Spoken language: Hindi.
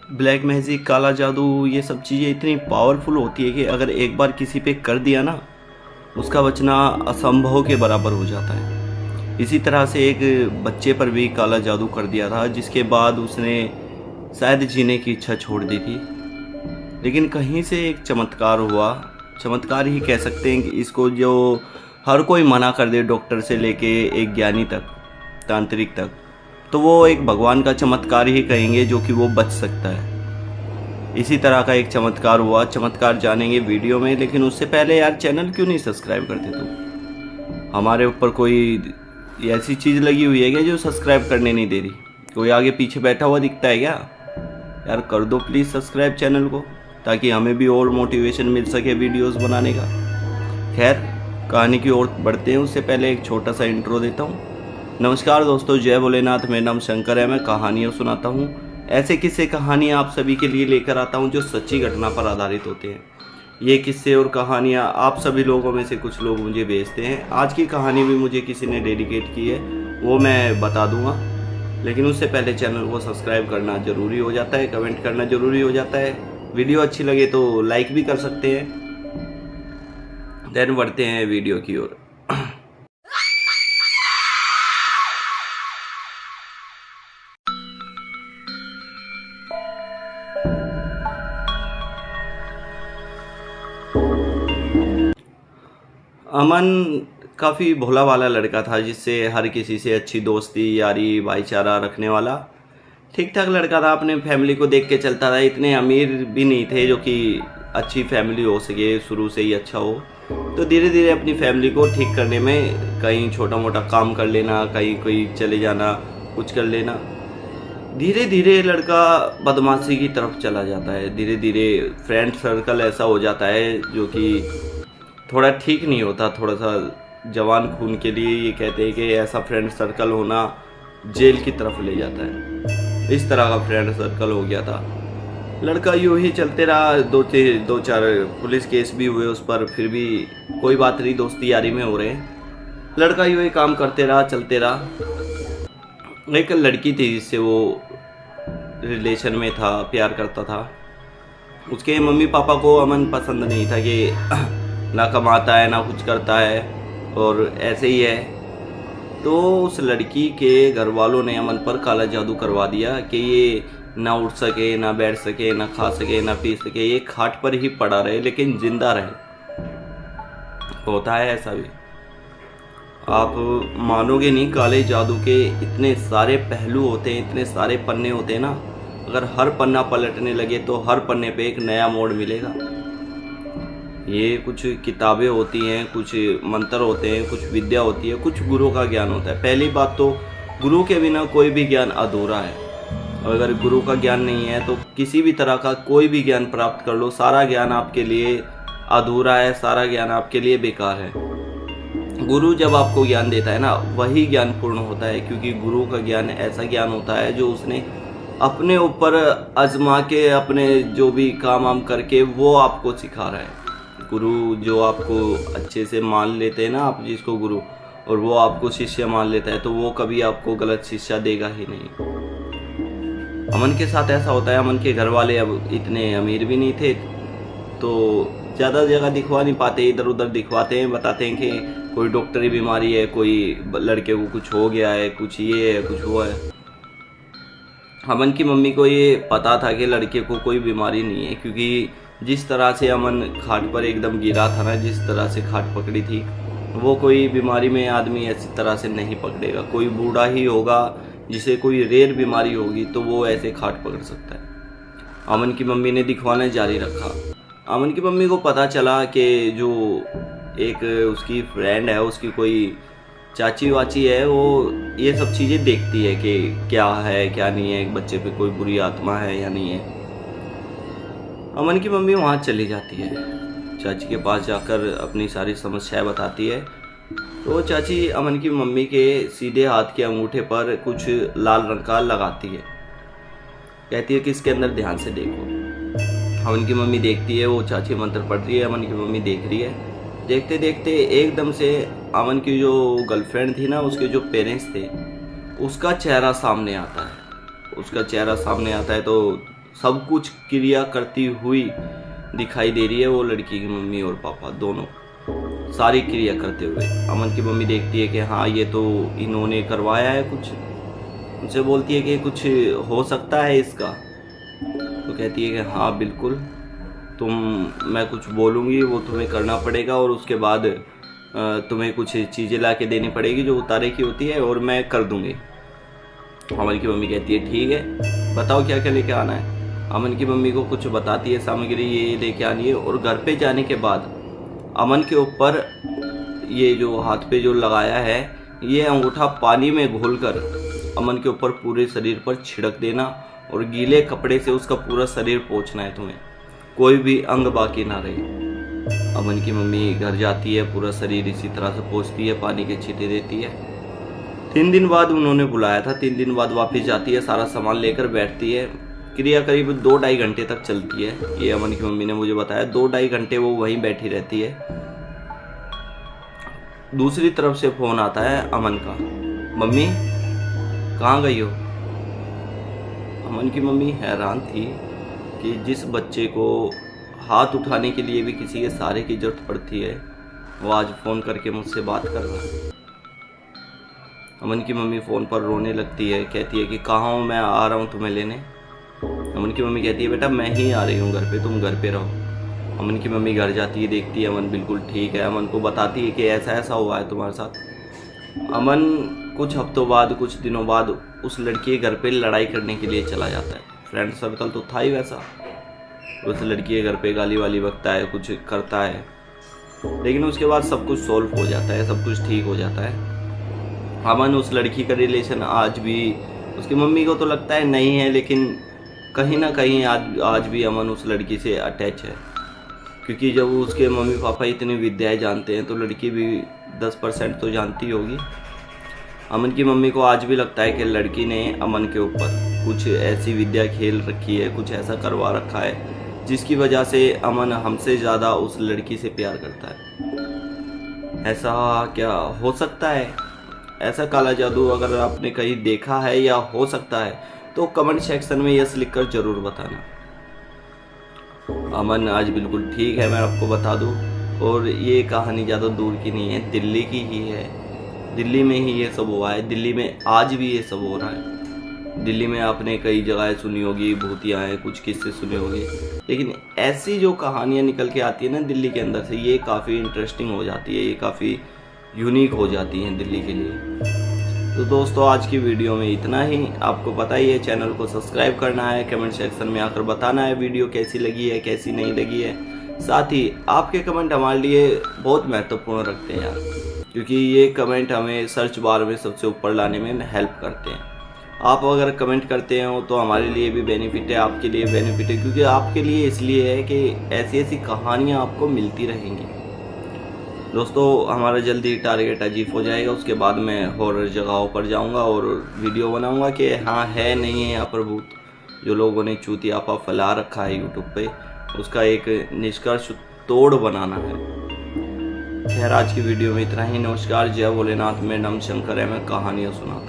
ब्लैक मैजिक, काला जादू, ये सब चीज़ें इतनी पावरफुल होती है कि अगर एक बार किसी पे कर दिया ना, उसका बचना असंभव के बराबर हो जाता है। इसी तरह से एक बच्चे पर भी काला जादू कर दिया था, जिसके बाद उसने शायद जीने की इच्छा छोड़ दी थी। लेकिन कहीं से एक चमत्कार हुआ, चमत्कार ही कह सकते हैं कि इसको, जो हर कोई मना कर दे, डॉक्टर से लेके एक ज्ञानी तक, तांत्रिक तक, तो वो एक भगवान का चमत्कार ही कहेंगे जो कि वो बच सकता है। इसी तरह का एक चमत्कार हुआ, चमत्कार जानेंगे वीडियो में। लेकिन उससे पहले यार, चैनल क्यों नहीं सब्सक्राइब करते तुम? हमारे ऊपर कोई ऐसी चीज़ लगी हुई है क्या जो सब्सक्राइब करने नहीं दे रही? कोई आगे पीछे बैठा हुआ दिखता है क्या? यार कर दो प्लीज़ सब्सक्राइब चैनल को, ताकि हमें भी और मोटिवेशन मिल सके वीडियोस बनाने का। खैर, कहानी की ओर बढ़ते हैं, उससे पहले एक छोटा सा इंट्रो देता हूँ। नमस्कार दोस्तों, जय भोलेनाथ। मेरा नाम शंकर है। मैं कहानियाँ सुनाता हूँ, ऐसे किस्से कहानियाँ आप सभी के लिए लेकर आता हूँ जो सच्ची घटना पर आधारित होते हैं। ये किस्से और कहानियाँ आप सभी लोगों में से कुछ लोग मुझे भेजते हैं। आज की कहानी भी मुझे किसी ने डेडिकेट की है, वो मैं बता दूँगा। लेकिन उससे पहले चैनल को सब्सक्राइब करना ज़रूरी हो जाता है, कमेंट करना ज़रूरी हो जाता है। वीडियो अच्छी लगे तो लाइक भी कर सकते हैं। देन बढ़ते हैं वीडियो की ओर। अमन काफ़ी भोला वाला लड़का था, जिससे हर किसी से अच्छी दोस्ती, यारी, भाईचारा रखने वाला ठीक ठाक लड़का था। अपने फैमिली को देख के चलता था। इतने अमीर भी नहीं थे जो कि अच्छी फैमिली हो सके, शुरू से ही अच्छा हो। तो धीरे धीरे अपनी फैमिली को ठीक करने में कहीं छोटा मोटा काम कर लेना, कहीं कोई चले जाना, कुछ कर लेना। धीरे धीरे लड़का बदमाशी की तरफ चला जाता है। धीरे धीरे फ्रेंड सर्कल ऐसा हो जाता है जो कि थोड़ा ठीक नहीं होता। थोड़ा सा जवान खून के लिए ये कहते हैं कि ऐसा फ्रेंड सर्कल होना जेल की तरफ ले जाता है। इस तरह का फ्रेंड सर्कल हो गया था। लड़का यूं ही चलते रहा। दो चार पुलिस केस भी हुए उस पर, फिर भी कोई बात नहीं, दोस्ती यारी में हो रहे हैं। लड़का यूं ही काम करते रहा, चलते रहा। एक लड़की थी जिससे वो रिलेशन में था, प्यार करता था। उसके मम्मी पापा को अमन पसंद नहीं था कि ना कमाता है ना कुछ करता है और ऐसे ही है। तो उस लड़की के घर वालों ने अमन पर काला जादू करवा दिया कि ये ना उठ सके, ना बैठ सके, ना खा सके, ना पी सके, ये खाट पर ही पड़ा रहे लेकिन जिंदा रहे। होता है ऐसा भी। आप मानोगे नहीं, काले जादू के इतने सारे पहलू होते हैं, इतने सारे पन्ने होते हैं ना। अगर हर पन्ना पलटने लगे तो हर पन्ने पे एक नया मोड़ मिलेगा। ये कुछ किताबें होती हैं, कुछ मंत्र होते हैं, कुछ विद्या होती है, कुछ गुरु का ज्ञान होता है। पहली बात तो गुरु के बिना कोई भी ज्ञान अधूरा है। और अगर गुरु का ज्ञान नहीं है तो किसी भी तरह का कोई भी ज्ञान प्राप्त कर लो, सारा ज्ञान आपके लिए अधूरा है, सारा ज्ञान आपके लिए बेकार है। गुरु जब आपको ज्ञान देता है ना, वही ज्ञान पूर्ण होता है, क्योंकि गुरु का ज्ञान ऐसा ज्ञान होता है जो उसने अपने ऊपर आजमा के, अपने जो भी काम वाम करके वो आपको सिखा रहा है। गुरु जो आपको अच्छे से मान लेते हैं ना, आप जिसको गुरु, और वो आपको शिष्य मान लेता है, तो वो कभी आपको गलत शिक्षा देगा ही नहीं। अमन के साथ ऐसा होता है। अमन के घर वाले अब इतने अमीर भी नहीं थे, तो ज़्यादा जगह दिखवा नहीं पाते, इधर उधर दिखवाते हैं, बताते हैं कि कोई डॉक्टरी बीमारी है, कोई लड़के को कुछ हो गया है, कुछ ये है, कुछ वो है। अमन की मम्मी को ये पता था कि लड़के को कोई बीमारी नहीं है, क्योंकि जिस तरह से अमन खाट पर एकदम गिरा था ना, जिस तरह से खाट पकड़ी थी, वो कोई बीमारी में आदमी ऐसी तरह से नहीं पकड़ेगा। कोई बूढ़ा ही होगा जिसे कोई रेयर बीमारी होगी तो वो ऐसे खाट पकड़ सकता है। अमन की मम्मी ने दिखवाना जारी रखा। अमन की मम्मी को पता चला कि जो एक उसकी फ्रेंड है, उसकी कोई चाची वाची है, वो ये सब चीज़ें देखती है कि क्या है क्या नहीं है, एक बच्चे पे कोई बुरी आत्मा है या नहीं है। अमन की मम्मी वहाँ चली जाती है, चाची के पास जाकर अपनी सारी समस्याएं बताती है। तो चाची अमन की मम्मी के सीधे हाथ के अंगूठे पर कुछ लाल रंग का लगाती है। कहती है कि इसके अंदर ध्यान से देखो। अमन की मम्मी देखती है, वो चाची मंत्र पढ़ रही है, अमन की मम्मी देख रही है। देखते देखते एकदम से अमन की जो गर्लफ्रेंड थी ना, उसके जो पेरेंट्स थे, उसका चेहरा सामने आता है। उसका चेहरा सामने आता है तो सब कुछ क्रिया करती हुई दिखाई दे रही है वो लड़की की मम्मी और पापा दोनों, सारी क्रिया करते हुए। अमन की मम्मी देखती है कि हाँ ये तो इन्होंने करवाया है कुछ, उनसे बोलती है कि कुछ हो सकता है इसका, तो कहती है कि हाँ बिल्कुल, मैं कुछ बोलूँगी वो तुम्हें करना पड़ेगा, और उसके बाद तुम्हें कुछ चीज़ें ला के देनी पड़ेगी जो उतारे की होती है, और मैं कर दूँगी। अमन की मम्मी कहती है ठीक है, बताओ क्या क्या लेके आना है। अमन की मम्मी को कुछ बताती है सामग्री ये लेके आनी है, और घर पे जाने के बाद अमन के ऊपर ये जो हाथ पे जो लगाया है ये अंगूठा पानी में घोलकर अमन के ऊपर पूरे शरीर पर छिड़क देना, और गीले कपड़े से उसका पूरा शरीर पोंछना है तुम्हें, कोई भी अंग बाकी ना रहे। अमन की मम्मी घर जाती है, पूरा शरीर इसी तरह से पोंछती है, पानी के छींटे देती है। 3 दिन बाद उन्होंने बुलाया था, 3 दिन बाद वापस जाती है, सारा सामान लेकर बैठती है। क्रिया करीब 2-2.5 घंटे तक चलती है, ये अमन की मम्मी ने मुझे बताया। 2-2.5 घंटे वो वहीं बैठी रहती है। दूसरी तरफ से फोन आता है अमन का, मम्मी कहाँ गई हो। अमन की मम्मी हैरान थी कि जिस बच्चे को हाथ उठाने के लिए भी किसी के सहारे की जरूरत पड़ती है वो आज फ़ोन करके मुझसे बात कर रहा है। अमन की मम्मी फ़ोन पर रोने लगती है, कहती है कि कहाँ हूँ, मैं आ रहा हूँ तुम्हें लेने। अमन की मम्मी कहती है बेटा मैं ही आ रही हूँ घर पे, तुम घर पे रहो। अमन की मम्मी घर जाती है, देखती है अमन बिल्कुल ठीक है, अमन को बताती है कि ऐसा ऐसा हुआ है तुम्हारे साथ। अमन कुछ हफ्तों बाद, कुछ दिनों बाद उस लड़की के घर पे लड़ाई करने के लिए चला जाता है। फ्रेंड सर्कल तो था ही वैसा, उस लड़की के घर पे गाली वाली बकता है, कुछ करता है, लेकिन उसके बाद सब कुछ सॉल्व हो जाता है, सब कुछ ठीक हो जाता है। अमन उस लड़की का रिलेशन आज भी, उसकी मम्मी को तो लगता है नहीं है, लेकिन कहीं ना कहीं आज भी अमन उस लड़की से अटैच है, क्योंकि जब उसके मम्मी पापा इतनी विद्याएं जानते हैं तो लड़की भी 10% तो जानती होगी। अमन की मम्मी को आज भी लगता है कि लड़की ने अमन के ऊपर कुछ ऐसी विद्या खेल रखी है, कुछ ऐसा करवा रखा है जिसकी वजह से अमन हमसे ज़्यादा उस लड़की से प्यार करता है। ऐसा क्या हो सकता है? ऐसा काला जादू अगर आपने कहीं देखा है या हो सकता है तो कमेंट सेक्शन में यस लिखकर ज़रूर बताना। अमन आज बिल्कुल ठीक है, मैं आपको बता दूं, और ये कहानी ज़्यादा दूर की नहीं है, दिल्ली की ही है। दिल्ली में ही ये सब हुआ है, दिल्ली में आज भी ये सब हो रहा है। दिल्ली में आपने कई जगह सुनी होगी, भूतिया हैं, कुछ किस्से सुने होंगे, लेकिन ऐसी जो कहानियाँ निकल के आती है ना दिल्ली के अंदर से, ये काफ़ी इंटरेस्टिंग हो जाती है, ये काफ़ी यूनिक हो जाती हैं दिल्ली के लिए। तो दोस्तों आज की वीडियो में इतना ही। आपको पता ही है चैनल को सब्सक्राइब करना है, कमेंट सेक्शन में आकर बताना है वीडियो कैसी लगी है, कैसी नहीं लगी है। साथ ही आपके कमेंट हमारे लिए बहुत महत्वपूर्ण रखते हैं यार, क्योंकि ये कमेंट हमें सर्च बार में सबसे ऊपर लाने में हेल्प करते हैं। आप अगर कमेंट करते हो तो हमारे लिए भी बेनिफिट है, आपके लिए बेनिफिट है, क्योंकि आपके लिए इसलिए है कि ऐसी ऐसी कहानियाँ आपको मिलती रहेंगी। दोस्तों हमारा जल्दी टारगेट अचीव हो जाएगा, उसके बाद मैं हॉरर जगहों पर जाऊंगा और वीडियो बनाऊंगा कि हाँ है नहीं है यहाँ पर भूत, जो लोगों ने चूतियापा फैला रखा है यूट्यूब पे, उसका एक निष्कर्ष तोड़ बनाना है। खैर आज की वीडियो में इतना ही। नमस्कार, जय भोलेनाथ। मेरा नाम शंकर है, मैं कहानियाँ सुनाता हूँ।